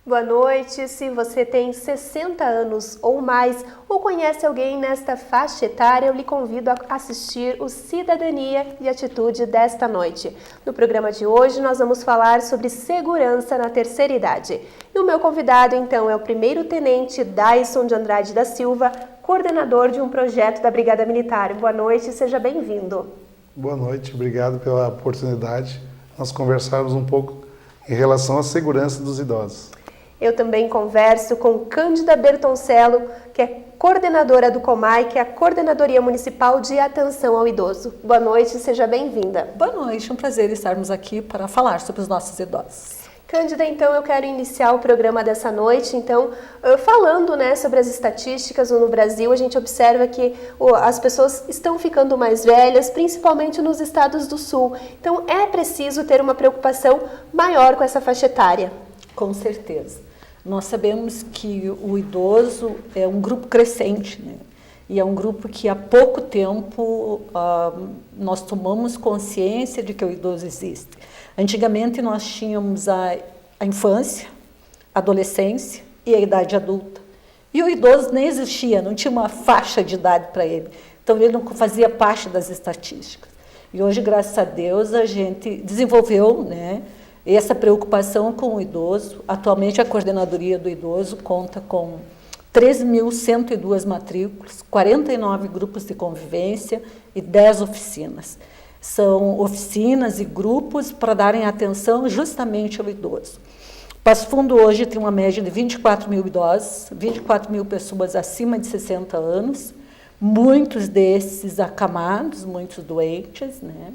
Boa noite. Se você tem 60 anos ou mais ou conhece alguém nesta faixa etária, eu lhe convido a assistir o Cidadania e Atitude desta noite. No programa de hoje, nós vamos falar sobre segurança na terceira idade. E o meu convidado, então, é o primeiro-tenente Daison de Andrade da Silva, coordenador de um projeto da Brigada Militar. Boa noite, seja bem-vindo. Boa noite, obrigado pela oportunidade de nós conversarmos um pouco em relação à segurança dos idosos. Eu também converso com Cândida Bertoncello, que é coordenadora do COMAI, que é a Coordenadoria Municipal de Atenção ao Idoso. Boa noite, seja bem-vinda. Boa noite, um prazer estarmos aqui para falar sobre os nossos idosos. Cândida, então eu quero iniciar o programa dessa noite, falando sobre as estatísticas no Brasil. A gente observa que as pessoas estão ficando mais velhas, principalmente nos estados do Sul. Então é preciso ter uma preocupação maior com essa faixa etária. Com certeza. Nós sabemos que o idoso é um grupo crescente, né? E é um grupo que há pouco tempo nós tomamos consciência de que o idoso existe. Antigamente nós tínhamos a infância, a adolescência e a idade adulta. E o idoso nem existia, não tinha uma faixa de idade para ele. Então ele não fazia parte das estatísticas. E hoje, graças a Deus, a gente desenvolveu, né, essa preocupação com o idoso. Atualmente a Coordenadoria do Idoso conta com 3.102 matrículas, 49 grupos de convivência e 10 oficinas. São oficinas e grupos para darem atenção justamente ao idoso. Passo Fundo hoje tem uma média de 24 mil idosos, 24 mil pessoas acima de 60 anos, muitos desses acamados, muitos doentes, né?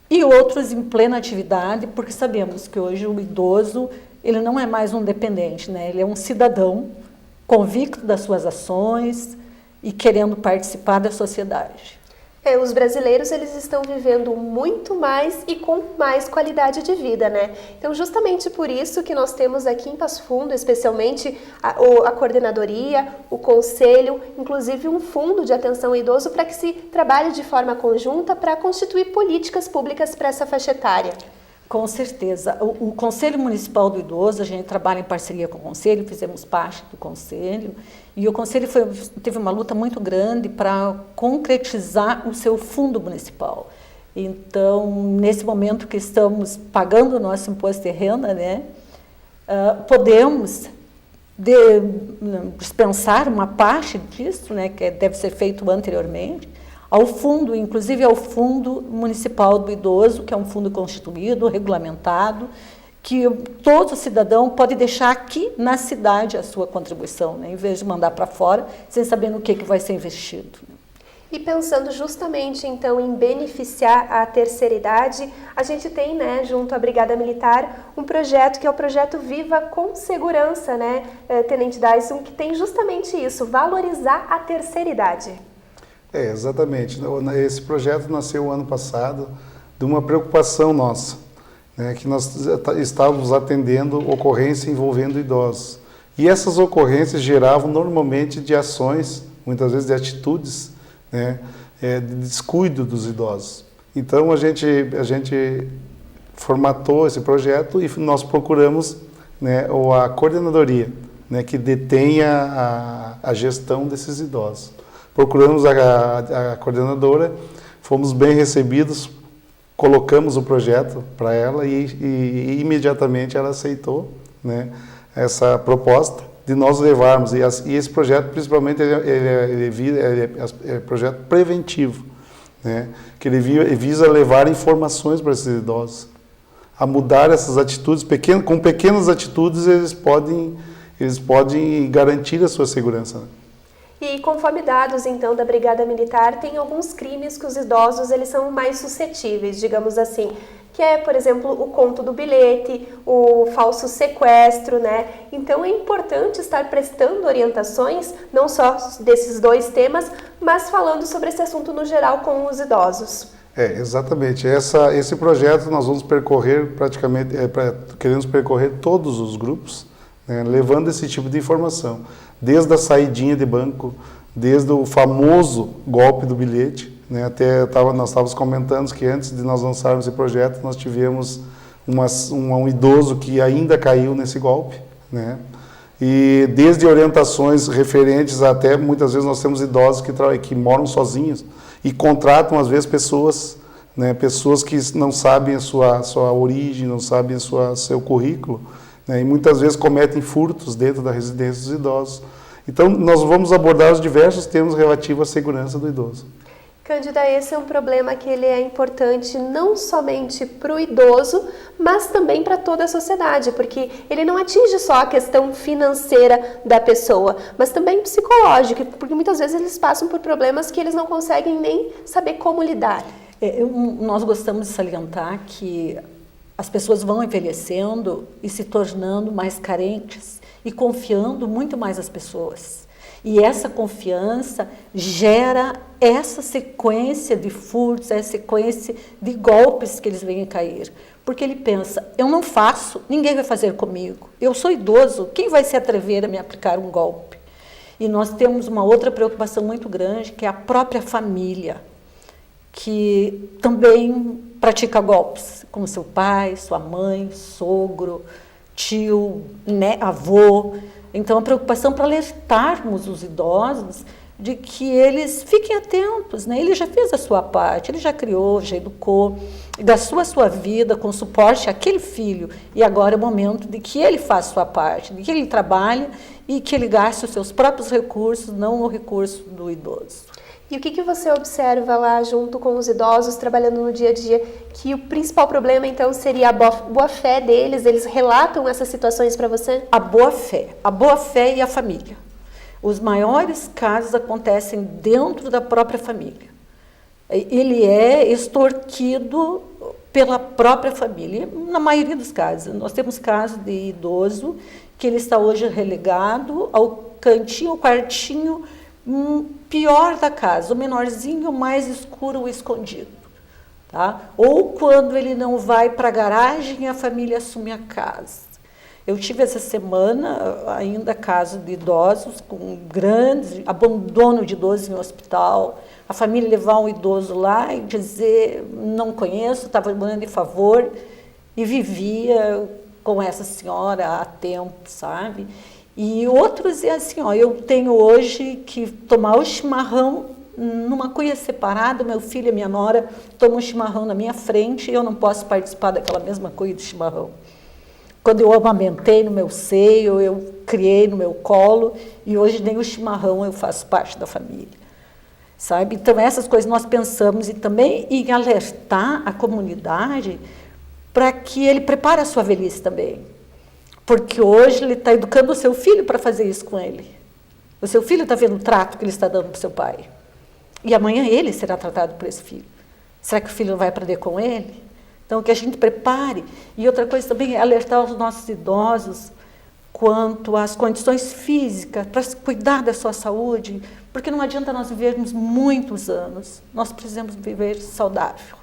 E outros em plena atividade, porque sabemos que hoje o idoso ele não é mais um dependente, né? Ele é um cidadão convicto das suas ações e querendo participar da sociedade. Os brasileiros eles estão vivendo muito mais e com mais qualidade de vida, né? Então, justamente por isso que nós temos aqui em Passo Fundo, especialmente a coordenadoria, o conselho, inclusive um fundo de atenção ao idoso para que se trabalhe de forma conjunta para constituir políticas públicas para essa faixa etária. Com certeza. O Conselho Municipal do Idoso, a gente trabalha em parceria com o Conselho, fizemos parte do Conselho, e o Conselho teve uma luta muito grande para concretizar o seu fundo municipal. Então, nesse momento que estamos pagando o nosso imposto de renda, né, podemos dispensar uma parte disso, né, que deve ser feito anteriormente, ao fundo, inclusive ao Fundo Municipal do Idoso, que é um fundo constituído, regulamentado, que todo cidadão pode deixar aqui na cidade a sua contribuição, né, em vez de mandar para fora, sem saber no que vai ser investido. E pensando justamente, então, em beneficiar a terceira idade, a gente tem, né, junto à Brigada Militar, um projeto que é o projeto Viva com Segurança, né, Tenente Daison, que tem justamente isso, valorizar a terceira idade. Exatamente. Esse projeto nasceu ano passado de uma preocupação nossa, né, que nós estávamos atendendo ocorrências envolvendo idosos. E essas ocorrências geravam normalmente de ações, muitas vezes de atitudes, né, de descuido dos idosos. Então a gente formatou esse projeto e nós procuramos, né, a coordenadoria, né, que detenha a gestão desses idosos. Procuramos a coordenadora, fomos bem recebidos, colocamos o projeto para ela e imediatamente ela aceitou, né, essa proposta de nós levarmos. E esse projeto, principalmente, ele é projeto preventivo, né, que ele visa levar informações para esses idosos, a mudar essas atitudes. Com pequenas atitudes, eles podem garantir a sua segurança. E conforme dados, então, da Brigada Militar, tem alguns crimes que os idosos eles são mais suscetíveis, digamos assim, que é, por exemplo, o conto do bilhete, o falso sequestro, né? Então é importante estar prestando orientações, não só desses dois temas, mas falando sobre esse assunto no geral com os idosos. Exatamente. Esse projeto nós vamos percorrer praticamente, queremos percorrer todos os grupos, né, levando esse tipo de informação. Desde a saidinha de banco, desde o famoso golpe do bilhete, né, nós estávamos comentando que antes de nós lançarmos esse projeto, nós tivemos um idoso que ainda caiu nesse golpe, né? E desde orientações referentes até, muitas vezes nós temos idosos que moram sozinhos e contratam, às vezes, pessoas, né, pessoas que não sabem a sua origem, não sabem seu currículo, né, e muitas vezes cometem furtos dentro da residência dos idosos. Então, nós vamos abordar os diversos temas relativos à segurança do idoso. Cândida, esse é um problema que ele é importante não somente para o idoso, mas também para toda a sociedade, porque ele não atinge só a questão financeira da pessoa, mas também psicológica, porque muitas vezes eles passam por problemas que eles não conseguem nem saber como lidar. Nós gostamos de salientar que as pessoas vão envelhecendo e se tornando mais carentes e confiando muito mais nas pessoas. E essa confiança gera essa sequência de furtos, essa sequência de golpes que eles vêm a cair. Porque ele pensa, eu não faço, ninguém vai fazer comigo. Eu sou idoso, quem vai se atrever a me aplicar um golpe? E nós temos uma outra preocupação muito grande, que é a própria família, que também pratica golpes, como seu pai, sua mãe, sogro, tio, avô. Então, a preocupação para alertarmos os idosos de que eles fiquem atentos, né? Ele já fez a sua parte, ele já criou, já educou, gastou a sua vida com suporte àquele filho, e agora é o momento de que ele faça a sua parte, de que ele trabalhe e que ele gaste os seus próprios recursos, não o recurso do idoso. E o que você observa lá junto com os idosos, trabalhando no dia a dia, que o principal problema, então, seria a boa-fé deles? Eles relatam essas situações para você? A boa-fé e a família. Os maiores casos acontecem dentro da própria família. Ele é extorquido pela própria família, na maioria dos casos. Nós temos casos de idoso que ele está hoje relegado ao cantinho, ao quartinho pior da casa, o menorzinho, mais escuro, escondido. Tá? Ou quando ele não vai para a garagem, a família assume a casa. Eu tive essa semana ainda caso de idosos com grande abandono de idosos em hospital, a família levar um idoso lá e dizer, não conheço, estava morando de favor, e vivia com essa senhora há tempo, sabe? E outros é assim, eu tenho hoje que tomar o chimarrão numa cuia separada, meu filho e minha nora tomam o chimarrão na minha frente e eu não posso participar daquela mesma cuia de chimarrão. Quando eu amamentei no meu seio, eu criei no meu colo e hoje nem o chimarrão eu faço parte da família. Sabe? Então essas coisas nós pensamos e também em alertar a comunidade para que ele prepare a sua velhice também. Porque hoje ele está educando o seu filho para fazer isso com ele. O seu filho está vendo o trato que ele está dando para o seu pai. E amanhã ele será tratado por esse filho. Será que o filho não vai aprender com ele? Então, que a gente prepare. E outra coisa também é alertar os nossos idosos quanto às condições físicas, para cuidar da sua saúde, porque não adianta nós vivermos muitos anos. Nós precisamos viver saudável.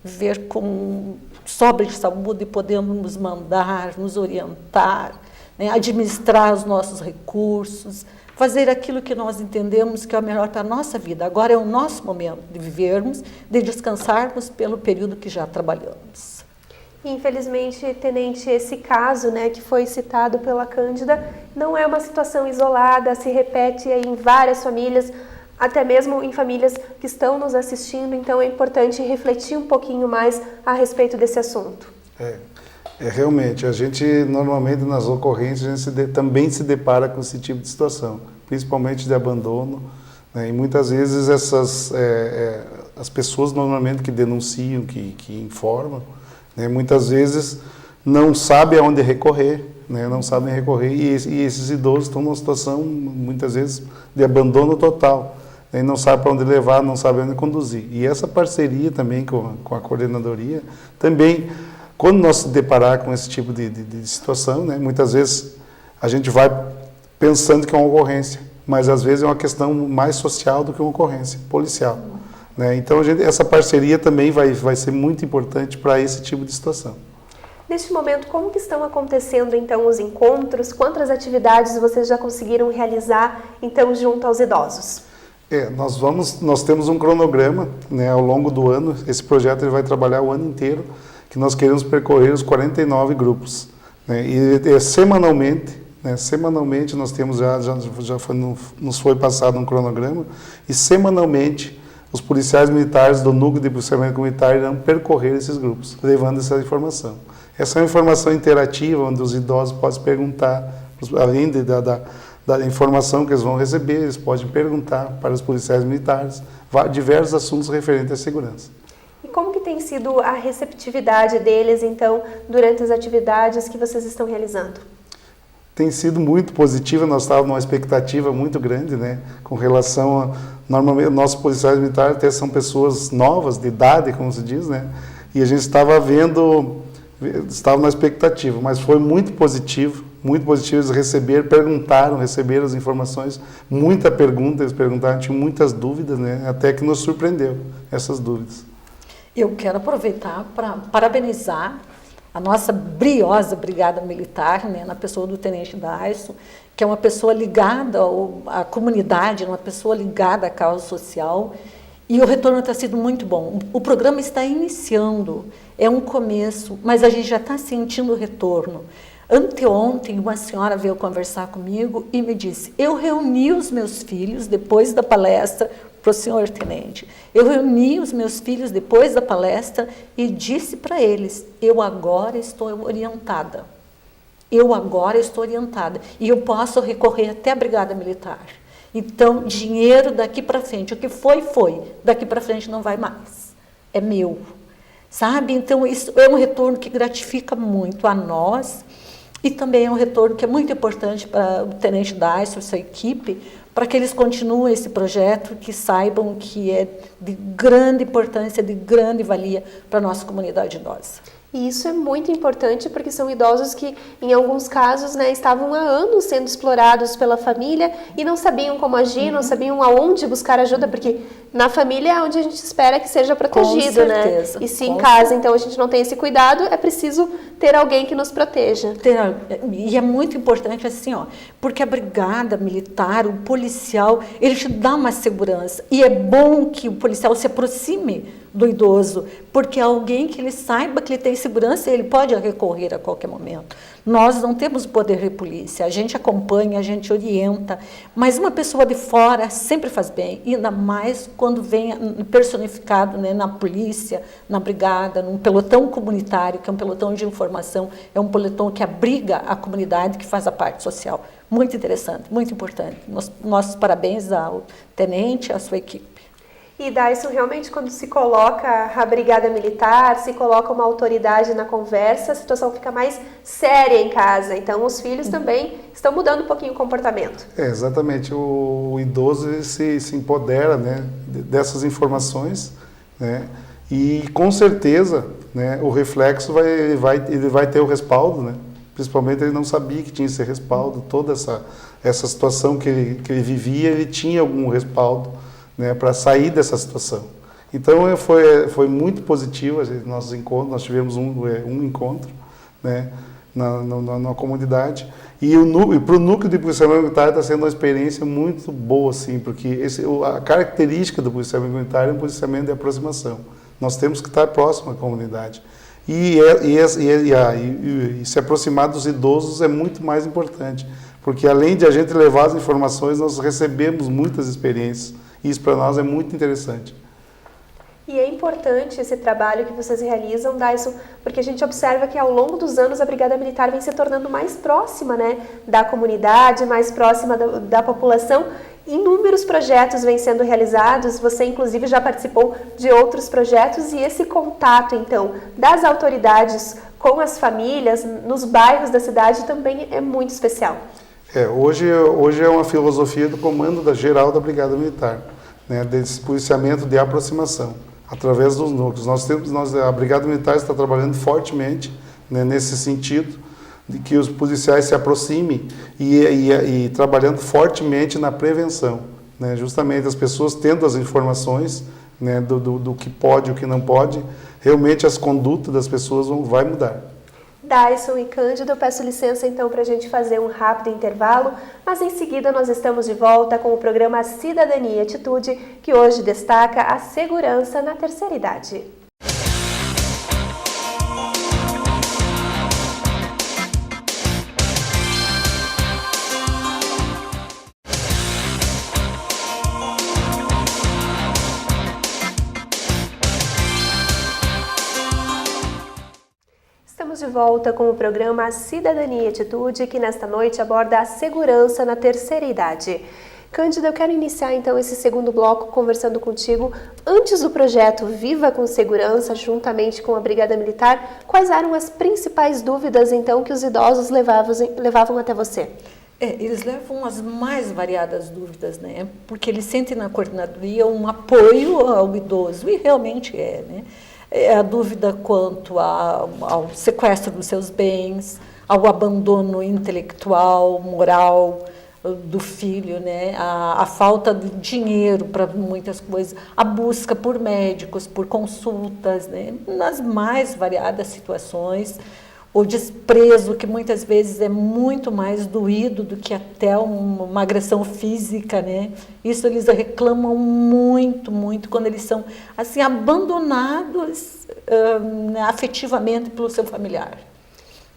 Viver com sobra de saúde e podendo nos mandar, nos orientar, né, administrar os nossos recursos, fazer aquilo que nós entendemos que é o melhor para a nossa vida. Agora é o nosso momento de vivermos, de descansarmos pelo período que já trabalhamos. Infelizmente, tenente, esse caso, né, que foi citado pela Cândida, não é uma situação isolada, se repete em várias famílias, até mesmo em famílias que estão nos assistindo, então é importante refletir um pouquinho mais a respeito desse assunto. Realmente, a gente normalmente nas ocorrências a gente também se depara com esse tipo de situação, principalmente de abandono, né? E muitas vezes as pessoas normalmente que denunciam, que informam, né? Muitas vezes não sabem aonde recorrer, né? Não sabem recorrer e esses idosos estão numa situação muitas vezes de abandono total, né? E não sabem para onde levar, não sabem onde conduzir. E essa parceria também com a coordenadoria também. Quando nós se deparar com esse tipo de situação, né, muitas vezes a gente vai pensando que é uma ocorrência, mas às vezes é uma questão mais social do que uma ocorrência policial. Né? Então essa parceria também vai ser muito importante para esse tipo de situação. Neste momento, como que estão acontecendo então os encontros? Quantas atividades vocês já conseguiram realizar então junto aos idosos? Nós temos um cronograma, né, ao longo do ano. Esse projeto ele vai trabalhar o ano inteiro, que nós queremos percorrer os 49 grupos, né? E semanalmente, né? Semanalmente nós temos nos foi passado um cronograma, e semanalmente os policiais militares do núcleo de policiamento comunitário irão percorrer esses grupos, levando essa informação. Essa é uma informação interativa, onde os idosos podem perguntar, além da informação que eles vão receber, eles podem perguntar para os policiais militares diversos assuntos referentes à segurança. E como que tem sido a receptividade deles, então, durante as atividades que vocês estão realizando? Tem sido muito positiva, nós estávamos numa expectativa muito grande, né, com relação a, normalmente, nossos policiais militares até são pessoas novas, de idade, como se diz, né, e a gente estava na expectativa, mas foi muito positivo eles receberam as informações, muita pergunta, eles perguntaram, tinham muitas dúvidas, né, até que nos surpreendeu essas dúvidas. Eu quero aproveitar para parabenizar a nossa briosa Brigada Militar, né, na pessoa do Tenente Daisson, que é uma pessoa ligada à comunidade, uma pessoa ligada à causa social, e o retorno está sendo muito bom. O programa está iniciando, é um começo, mas a gente já está sentindo o retorno. Anteontem, uma senhora veio conversar comigo e me disse, eu reuni os meus filhos depois da palestra para o senhor tenente. Eu reuni os meus filhos depois da palestra e disse para eles, eu agora estou orientada. Eu agora estou orientada e eu posso recorrer até a Brigada Militar. Então, dinheiro daqui para frente, o que foi, daqui para frente não vai mais. É meu. Sabe? Então, isso é um retorno que gratifica muito a nós e também é um retorno que é muito importante para o Tenente Daisson e sua equipe, para que eles continuem esse projeto, que saibam que é de grande importância, de grande valia para a nossa comunidade idosa. E isso é muito importante porque são idosos que, em alguns casos, né, estavam há anos sendo explorados pela família e não sabiam como agir, não sabiam aonde buscar ajuda, porque na família é onde a gente espera que seja protegido, né? E se em casa, então, a gente não tem esse cuidado, é preciso ter alguém que nos proteja. E é muito importante assim, ó, porque a brigada militar, o policial, ele te dá uma segurança. E é bom que o policial se aproxime do idoso, porque é alguém que ele saiba que ele tem segurança e ele pode recorrer a qualquer momento. Nós não temos poder de polícia, a gente acompanha, a gente orienta, mas uma pessoa de fora sempre faz bem, ainda mais quando vem personificado, né, na polícia, na brigada, num pelotão comunitário, que é um pelotão de informação, é um pelotão que abriga a comunidade, que faz a parte social. Muito interessante, muito importante. Nossos parabéns ao tenente, à sua equipe. E Daisson, realmente, quando se coloca a Brigada Militar, se coloca uma autoridade na conversa, a situação fica mais séria em casa. Então, os filhos também estão mudando um pouquinho o comportamento. Exatamente. O idoso ele se empodera, né, dessas informações, né, e, com certeza, né, o reflexo ele vai ter o respaldo, né. Principalmente, ele não sabia que tinha esse respaldo. Toda essa situação que ele vivia, ele tinha algum respaldo, né, para sair dessa situação. Então foi muito positivo nossos encontros. Nós tivemos um encontro, né, na comunidade, e para o núcleo de policiamento comunitário está sendo uma experiência muito boa, assim, porque a característica do policiamento comunitário é um policiamento de aproximação. Nós temos que estar próximo à comunidade e se aproximar dos idosos é muito mais importante, porque além de a gente levar as informações, nós recebemos muitas experiências. Isso para nós é muito interessante. E é importante esse trabalho que vocês realizam, Daisson, porque a gente observa que ao longo dos anos a Brigada Militar vem se tornando mais próxima, né, da comunidade, mais próxima da população. Inúmeros projetos vêm sendo realizados, você inclusive já participou de outros projetos, e esse contato, então, das autoridades com as famílias, nos bairros da cidade, também é muito especial. Hoje é uma filosofia do comando geral da Brigada Militar, né, desse policiamento de aproximação, através dos núcleos. A Brigada Militar está trabalhando fortemente, né, nesse sentido, de que os policiais se aproximem e trabalhando fortemente na prevenção, né, justamente as pessoas tendo as informações, né, do que pode e o que não pode, realmente as condutas das pessoas vai mudar. Daisson e Cândido, eu peço licença então para a gente fazer um rápido intervalo, mas em seguida nós estamos de volta com o programa Cidadania e Atitude, que hoje destaca a segurança na terceira idade. volta com o programa Cidadania e Atitude, que nesta noite aborda a segurança na terceira idade. Cândida, eu quero iniciar então esse segundo bloco conversando contigo. Antes do projeto Viva com Segurança, juntamente com a Brigada Militar, quais eram as principais dúvidas então que os idosos levavam até você? Eles levam as mais variadas dúvidas, né? Porque eles sentem na coordenadoria um apoio ao idoso, e realmente né? É a dúvida quanto ao sequestro dos seus bens, ao abandono intelectual, moral do filho, né? A falta de dinheiro para muitas coisas, a busca por médicos, por consultas, né? Nas mais variadas situações. O desprezo, que muitas vezes é muito mais doído do que até uma agressão física, né? Isso eles reclamam muito, muito, quando eles são, assim, abandonados afetivamente pelo seu familiar.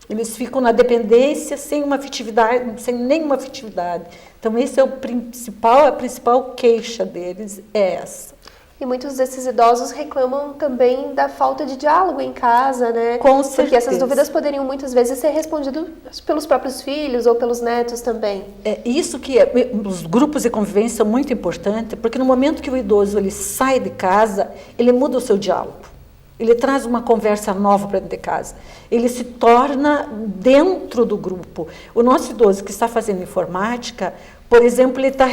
Eles ficam na dependência sem uma afetividade, sem nenhuma afetividade. Então, esse é a principal queixa deles é essa. E muitos desses idosos reclamam também da falta de diálogo em casa, né? Com certeza. Porque essas dúvidas poderiam muitas vezes ser respondidas pelos próprios filhos ou pelos netos também. Isso que os grupos de convivência são muito importantes, porque no momento que o idoso ele sai de casa, ele muda o seu diálogo. Ele traz uma conversa nova para dentro de casa. Ele se torna dentro do grupo. O nosso idoso que está fazendo informática, por exemplo, ele está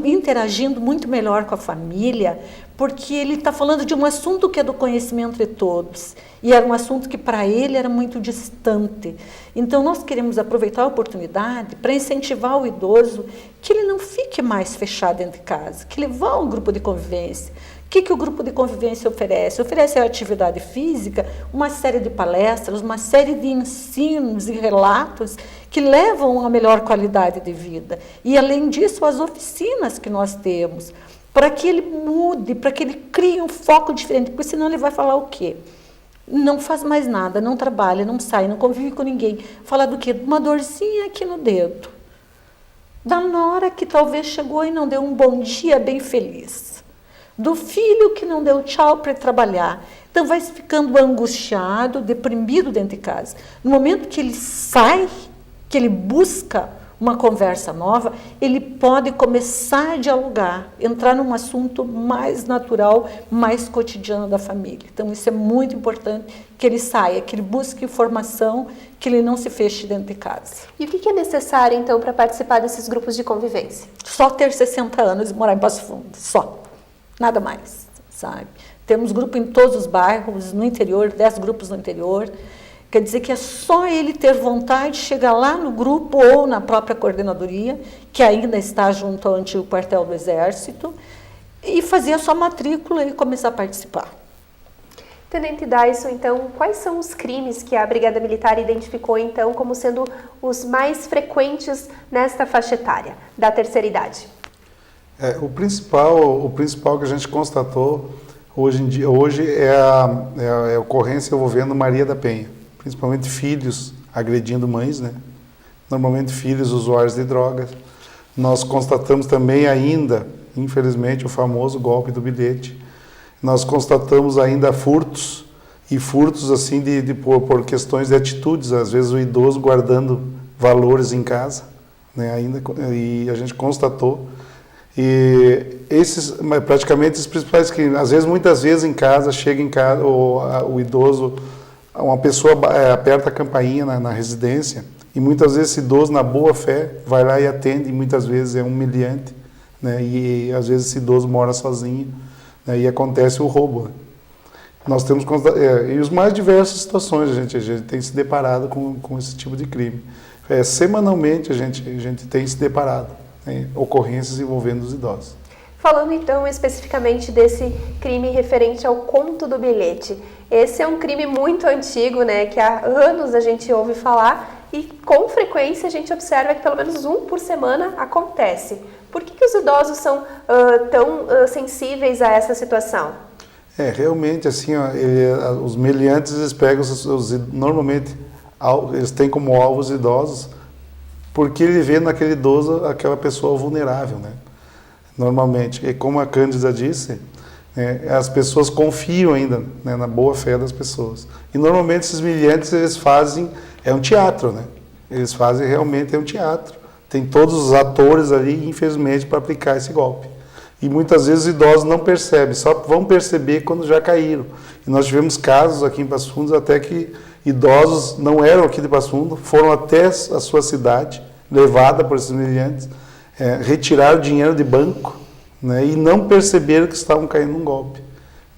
interagindo muito melhor com a família, porque ele está falando de um assunto que é do conhecimento de todos. E era um assunto que para ele era muito distante. Então, nós queremos aproveitar a oportunidade para incentivar o idoso que ele não fique mais fechado dentro de casa, que ele vá a um grupo de convivência. O que o grupo de convivência oferece? Oferece a atividade física, uma série de palestras, uma série de ensinos e relatos que levam a uma melhor qualidade de vida. E, além disso, as oficinas que nós temos, para que ele mude, para que ele crie um foco diferente, porque senão ele vai falar o quê? Não faz mais nada, não trabalha, não sai, não convive com ninguém. Fala do quê? Uma dorzinha aqui no dedo. Da nora que talvez chegou e não deu um bom dia bem feliz. Do filho que não deu tchau para trabalhar. Então vai ficando angustiado, deprimido dentro de casa. No momento que ele sai, que ele busca uma conversa nova, ele pode começar a dialogar, entrar num assunto mais natural, mais cotidiano da família. Então isso é muito importante, que ele saia, que ele busque informação, que ele não se feche dentro de casa. E o que é necessário então para participar desses grupos de convivência? Só ter 60 anos e morar em Passo Fundo, só. Nada mais, sabe? Temos grupo em todos os bairros, no interior, 10 grupos no interior. Quer dizer que é só ele ter vontade de chegar lá no grupo ou na própria coordenadoria, que ainda está junto ao antigo quartel do Exército, e fazer a sua matrícula e começar a participar. Tenente Dyson, então, quais são os crimes que a Brigada Militar identificou, então, como sendo os mais frequentes nesta faixa etária da terceira idade? O principal que a gente constatou hoje é a ocorrência envolvendo Maria da Penha, principalmente filhos agredindo mães, né? Normalmente filhos usuários de drogas. Nós constatamos também ainda, infelizmente, o famoso golpe do bilhete. Nós constatamos ainda furtos, e furtos assim por questões de atitudes, às vezes o idoso guardando valores em casa, né? E a gente constatou. E praticamente os principais crimes, às vezes, muitas vezes em casa, chega em casa, o idoso, uma pessoa aperta a campainha na residência, e muitas vezes esse idoso, na boa fé, vai lá e atende, e muitas vezes é humilhante, né? E às vezes esse idoso mora sozinho, né? E acontece o roubo. Nós temos e os mais diversas situações a gente tem se deparado com esse tipo de crime. Semanalmente a gente tem se deparado. Ocorrências envolvendo os idosos. Falando então especificamente desse crime referente ao conto do bilhete, esse é um crime muito antigo, né, que há anos a gente ouve falar e com frequência a gente observa que pelo menos um por semana acontece. Por que os idosos são tão sensíveis a essa situação? Realmente assim, os meliantes eles pegam normalmente eles têm como alvos idosos, porque ele vê naquele idoso aquela pessoa vulnerável, né? Normalmente. E como a Cândida disse, As pessoas confiam ainda, né, na boa fé das pessoas. E normalmente esses milhantes, eles fazem, é um teatro, né? Eles fazem realmente, é um teatro. Tem todos os atores ali, infelizmente, para aplicar esse golpe. E muitas vezes os idosos não percebem, só vão perceber quando já caíram. E nós tivemos casos aqui em Passo Fundo, até que idosos não eram aqui de Passo Fundo, foram até a sua cidade, levada por esses milhantes, retiraram dinheiro de banco, né, e não perceberam que estavam caindo num golpe.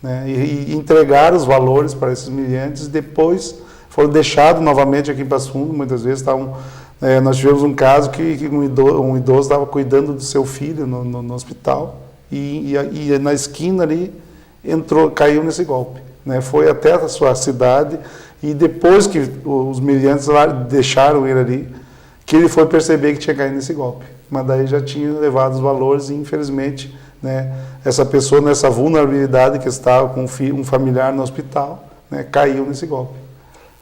Né, e entregaram os valores para esses milhantes e depois foram deixados novamente aqui em Passo Fundo, muitas vezes estavam... nós tivemos um caso que um idoso estava cuidando do seu filho no hospital e na esquina ali caiu nesse golpe. Né? Foi até a sua cidade e depois que os milhantes lá deixaram ele ali, que ele foi perceber que tinha caído nesse golpe. Mas daí já tinha levado os valores e infelizmente, né, essa pessoa nessa vulnerabilidade que estava com um familiar no hospital, né, caiu nesse golpe.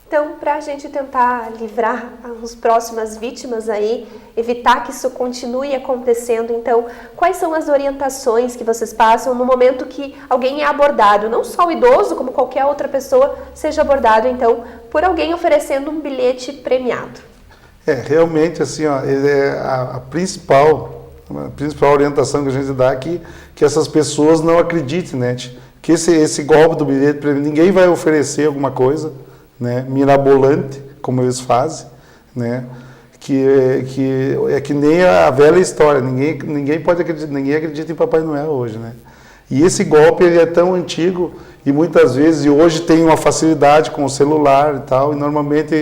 Então, para a gente tentar livrar as próximas vítimas aí, evitar que isso continue acontecendo, então, quais são as orientações que vocês passam no momento que alguém é abordado? Não só o idoso, como qualquer outra pessoa seja abordado, então, por alguém oferecendo um bilhete premiado. Realmente, assim, ó, a principal orientação que a gente dá é que essas pessoas não acreditem, né? Que esse golpe do bilhete premiado, ninguém vai oferecer alguma coisa, né, mirabolante, como eles fazem, né, que nem a velha história, ninguém pode acreditar, ninguém acredita em Papai Noel hoje, né? E esse golpe ele é tão antigo e muitas vezes, e hoje tem uma facilidade com o celular e tal, e normalmente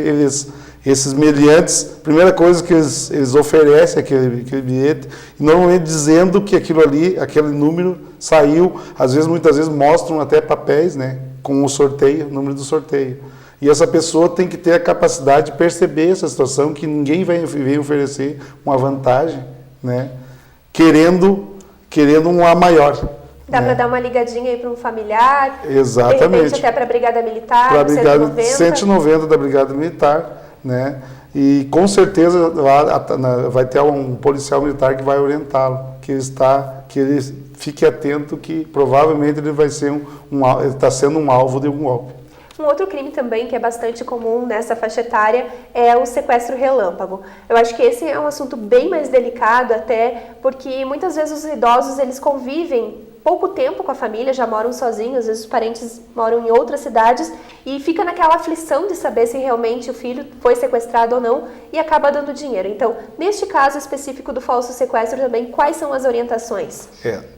esses meliantes, a primeira coisa que eles oferecem aquele bilhete, e normalmente dizendo que aquilo ali, aquele número saiu, muitas vezes mostram até papéis, né, com o sorteio, o número do sorteio. E essa pessoa tem que ter a capacidade de perceber essa situação, que ninguém vem oferecer uma vantagem, né, querendo um A maior. Dá para dar uma ligadinha aí para um familiar? Exatamente. De repente até para a Brigada Militar, para a Brigada 190. 190 da Brigada Militar, né, e com certeza lá vai ter um policial militar que vai orientá-lo, que ele fique atento que provavelmente ele vai ser ele está sendo um alvo de um golpe. Um outro crime também que é bastante comum nessa faixa etária é o sequestro relâmpago. Eu acho que esse é um assunto bem mais delicado até, porque muitas vezes os idosos eles convivem pouco tempo com a família, já moram sozinhos, às vezes os parentes moram em outras cidades e fica naquela aflição de saber se realmente o filho foi sequestrado ou não e acaba dando dinheiro. Então, neste caso específico do falso sequestro também, quais são as orientações?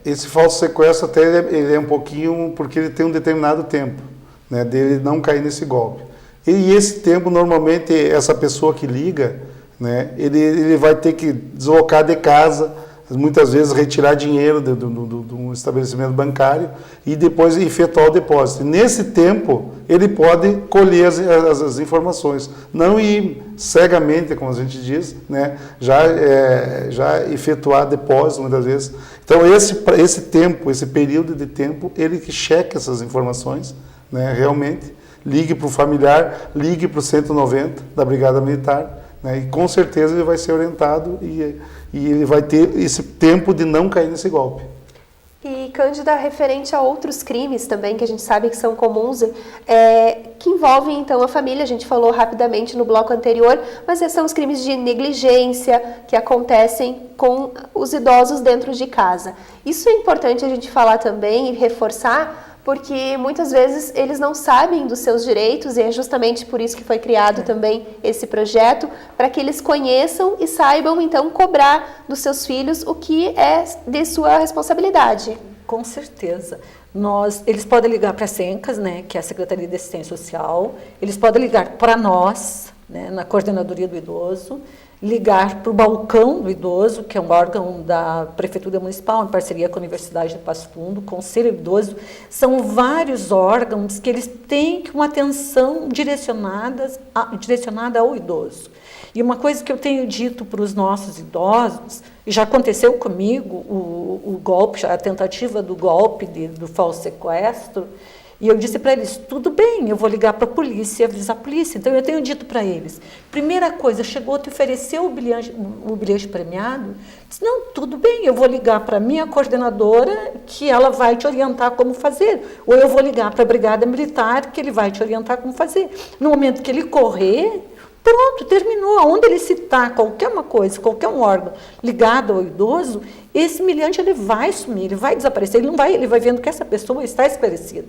Esse falso sequestro até ele é um pouquinho, porque ele tem um determinado tempo, né, dele não cair nesse golpe. E esse tempo, normalmente, essa pessoa que liga, né, ele vai ter que deslocar de casa, muitas vezes retirar dinheiro de um estabelecimento bancário e depois efetuar o depósito. E nesse tempo, ele pode colher as informações, não ir cegamente, como a gente diz, né, já efetuar depósito muitas vezes. Então, esse tempo, esse período de tempo, ele que checa essas informações, né, realmente, ligue para o familiar, ligue para o 190 da Brigada Militar, né, e com certeza ele vai ser orientado e ele vai ter esse tempo de não cair nesse golpe. E, Cândida, referente a outros crimes também, que a gente sabe que são comuns, que envolvem, então, a família, a gente falou rapidamente no bloco anterior, mas são os crimes de negligência que acontecem com os idosos dentro de casa. Isso é importante a gente falar também e reforçar, porque muitas vezes eles não sabem dos seus direitos e é justamente por isso que foi criado também esse projeto, para que eles conheçam e saibam, então, cobrar dos seus filhos o que é de sua responsabilidade. Com certeza. Eles podem ligar para a SENCAS, né, que é a Secretaria de Assistência Social, eles podem ligar para nós, né, na Coordenadoria do Idoso, ligar para o Balcão do Idoso, que é um órgão da Prefeitura Municipal, em parceria com a Universidade de Passo Fundo, Conselho Idoso. São vários órgãos que eles têm uma atenção direcionada ao idoso. E uma coisa que eu tenho dito para os nossos idosos, e já aconteceu comigo, o golpe, a tentativa do golpe do falso sequestro, E eu disse para eles, tudo bem, eu vou ligar para a polícia e avisar a polícia. Então, eu tenho dito para eles, primeira coisa, chegou, te ofereceu o bilhete premiado? Disse, não, tudo bem, eu vou ligar para a minha coordenadora, que ela vai te orientar como fazer. Ou eu vou ligar para a Brigada Militar, que ele vai te orientar como fazer. No momento que ele correr, pronto, terminou. Onde ele citar qualquer uma coisa, qualquer um órgão ligado ao idoso, esse milhante ele vai sumir, ele vai desaparecer, ele vai vendo que essa pessoa está esclarecida.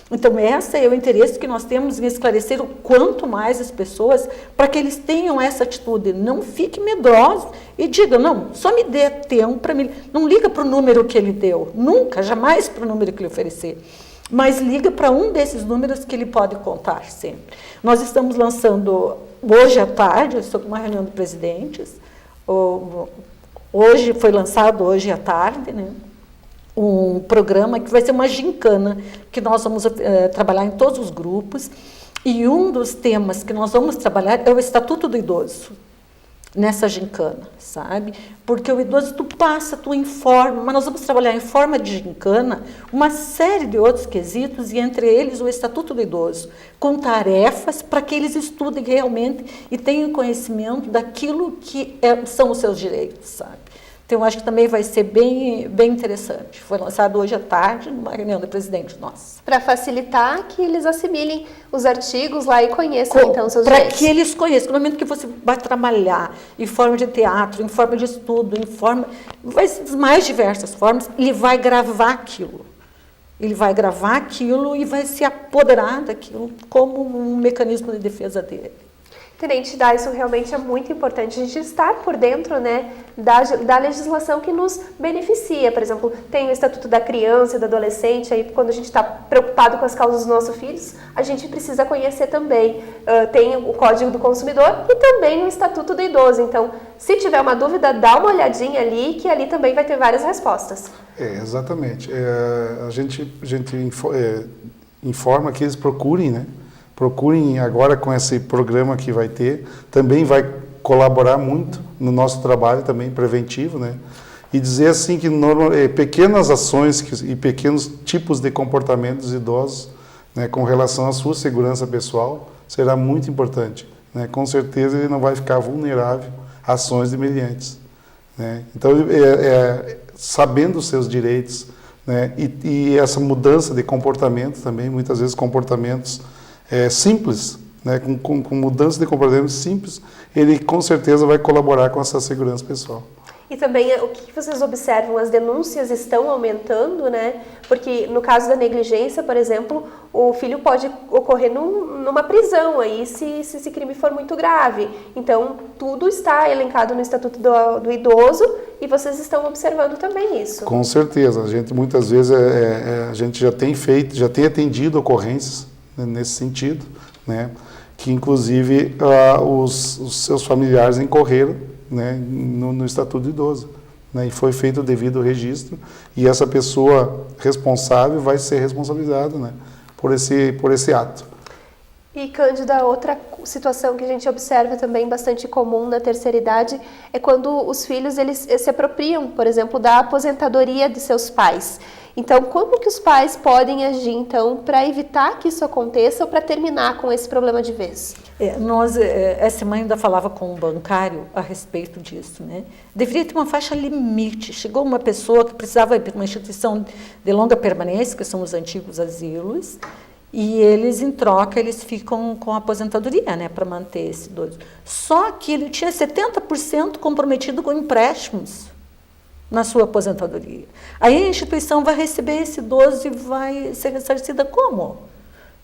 Então, esse é o interesse que nós temos em esclarecer o quanto mais as pessoas, para que eles tenham essa atitude. Não fiquem medrosos e digam, não, só me dê tempo para mim. Não liga para o número que ele deu, nunca, jamais para o número que ele oferecer. Mas liga para um desses números que ele pode contar sempre. Nós estamos lançando, hoje à tarde, eu estou com uma reunião de presidentes, hoje foi lançado, hoje à tarde, né? Um programa que vai ser uma gincana, que nós vamos trabalhar em todos os grupos, e um dos temas que nós vamos trabalhar é o Estatuto do Idoso, nessa gincana, sabe? Porque o idoso, tu passa, tu informa, mas nós vamos trabalhar em forma de gincana uma série de outros quesitos, e entre eles o Estatuto do Idoso, com tarefas para que eles estudem realmente e tenham conhecimento daquilo que são os seus direitos, sabe? Então, eu acho que também vai ser bem interessante. Foi lançado hoje à tarde, numa reunião do presidente nosso. Para facilitar que eles assimilem os artigos lá e conheçam, então, seus direitos. Para que eles conheçam. No momento que você vai trabalhar em forma de teatro, em forma de estudo, vai ser de mais diversas formas, ele vai gravar aquilo. Ele vai gravar aquilo e vai se apoderar daquilo como um mecanismo de defesa dele. Tenente Dyson, realmente é muito importante a gente estar por dentro, né, da legislação que nos beneficia. Por exemplo, tem o Estatuto da Criança e do Adolescente, aí quando a gente está preocupado com as causas dos nossos filhos, a gente precisa conhecer também. Tem o Código do Consumidor e também o Estatuto do Idoso. Então, se tiver uma dúvida, dá uma olhadinha ali, que ali também vai ter várias respostas. Exatamente. A gente informa que eles procurem, né? Procurem agora com esse programa que vai ter, também vai colaborar muito no nosso trabalho também preventivo, né? E dizer assim que pequenas ações e pequenos tipos de comportamentos idosos, né, com relação à sua segurança pessoal, será muito importante, né? Com certeza ele não vai ficar vulnerável a ações semelhantes, né? Então, sabendo os seus direitos, né, e essa mudança de comportamento também, muitas vezes comportamentos simples, né, com mudança de comportamento simples, ele com certeza vai colaborar com essa segurança pessoal. E também, o que vocês observam, as denúncias estão aumentando, né? Porque no caso da negligência, por exemplo, o filho pode ocorrer numa prisão aí, se esse crime for muito grave. Então, tudo está elencado no Estatuto do Idoso e vocês estão observando também isso. Com certeza. A gente, muitas vezes, a gente já tem atendido ocorrências, né, nesse sentido, né? Que, inclusive, os seus familiares incorreram, né, no Estatuto do Idoso, né, e foi feito o devido registro, e essa pessoa responsável vai ser responsabilizada, né, por esse ato. E, Cândida, outra situação que a gente observa também bastante comum na terceira idade é quando os filhos eles se apropriam, por exemplo, da aposentadoria de seus pais. Então, como que os pais podem agir, então, para evitar que isso aconteça ou para terminar com esse problema de vez? Essa semana ainda falava com um bancário a respeito disso, né? Deveria ter uma faixa limite. Chegou uma pessoa que precisava ir para uma instituição de longa permanência, que são os antigos asilos, e eles, em troca, eles ficam com a aposentadoria, né, para manter esse idoso. Só que ele tinha 70% comprometido com empréstimos na sua aposentadoria. Aí a instituição vai receber esse idoso e vai ser ressarcida como?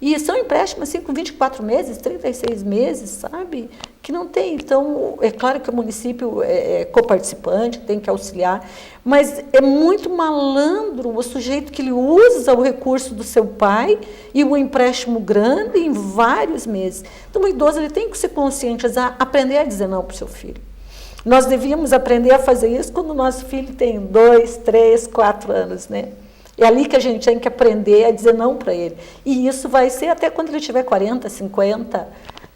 E são empréstimos assim com 24 meses, 36 meses, sabe? Que não tem. Então, é claro que o município é coparticipante, tem que auxiliar, mas é muito malandro o sujeito que ele usa o recurso do seu pai e um empréstimo grande em vários meses. Então, o idoso ele tem que se conscientizar, aprender a dizer não para o seu filho. Nós devíamos aprender a fazer isso quando o nosso filho tem 2, 3, 4 anos, né? É ali que a gente tem que aprender a dizer não para ele. E isso vai ser até quando ele tiver 40, 50.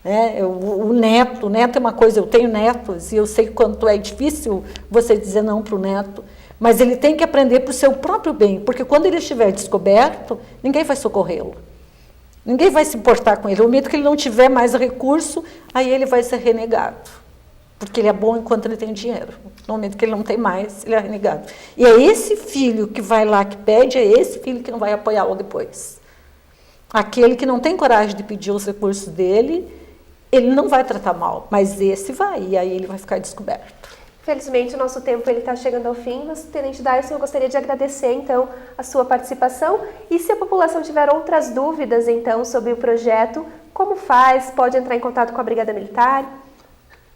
Né? O neto é uma coisa, eu tenho netos e eu sei quanto é difícil você dizer não para o neto. Mas ele tem que aprender para o seu próprio bem, porque quando ele estiver descoberto, ninguém vai socorrê-lo. Ninguém vai se importar com ele. No momento que ele não tiver mais recurso, aí ele vai ser renegado. Porque ele é bom enquanto ele tem dinheiro. No momento que ele não tem mais, ele é renegado. E é esse filho que vai lá, que pede, é esse filho que não vai apoiá-lo depois. Aquele que não tem coragem de pedir os recursos dele, ele não vai tratar mal, mas esse vai, e aí ele vai ficar descoberto. Felizmente, o nosso tempo está chegando ao fim, mas, Tenente Dyson, eu gostaria de agradecer, então, a sua participação. E se a população tiver outras dúvidas, então, sobre o projeto, como faz? Pode entrar em contato com a Brigada Militar?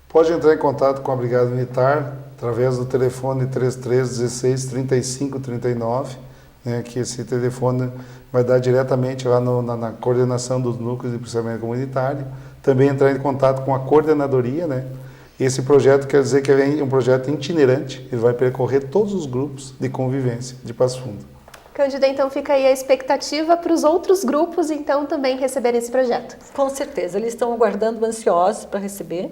Pode entrar em contato com a Brigada Militar através do telefone 3316 3539, né, que esse telefone vai dar diretamente lá na coordenação dos núcleos de policiamento comunitário. Também entrar em contato com a coordenadoria, né? Esse projeto quer dizer que é um projeto itinerante, ele vai percorrer todos os grupos de convivência de Passo Fundo. Cândida, então fica aí a expectativa para os outros grupos, então, também receberem esse projeto. Com certeza, eles estão aguardando, ansiosos para receber.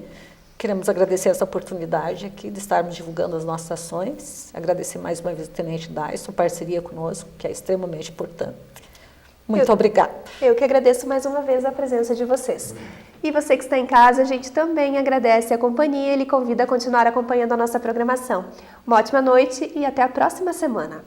Queremos agradecer essa oportunidade aqui de estarmos divulgando as nossas ações, agradecer mais uma vez ao Tenente Dyson, parceria conosco, que é extremamente importante. Muito obrigada. Eu que agradeço mais uma vez a presença de vocês. E você que está em casa, a gente também agradece a companhia e lhe convida a continuar acompanhando a nossa programação. Uma ótima noite e até a próxima semana.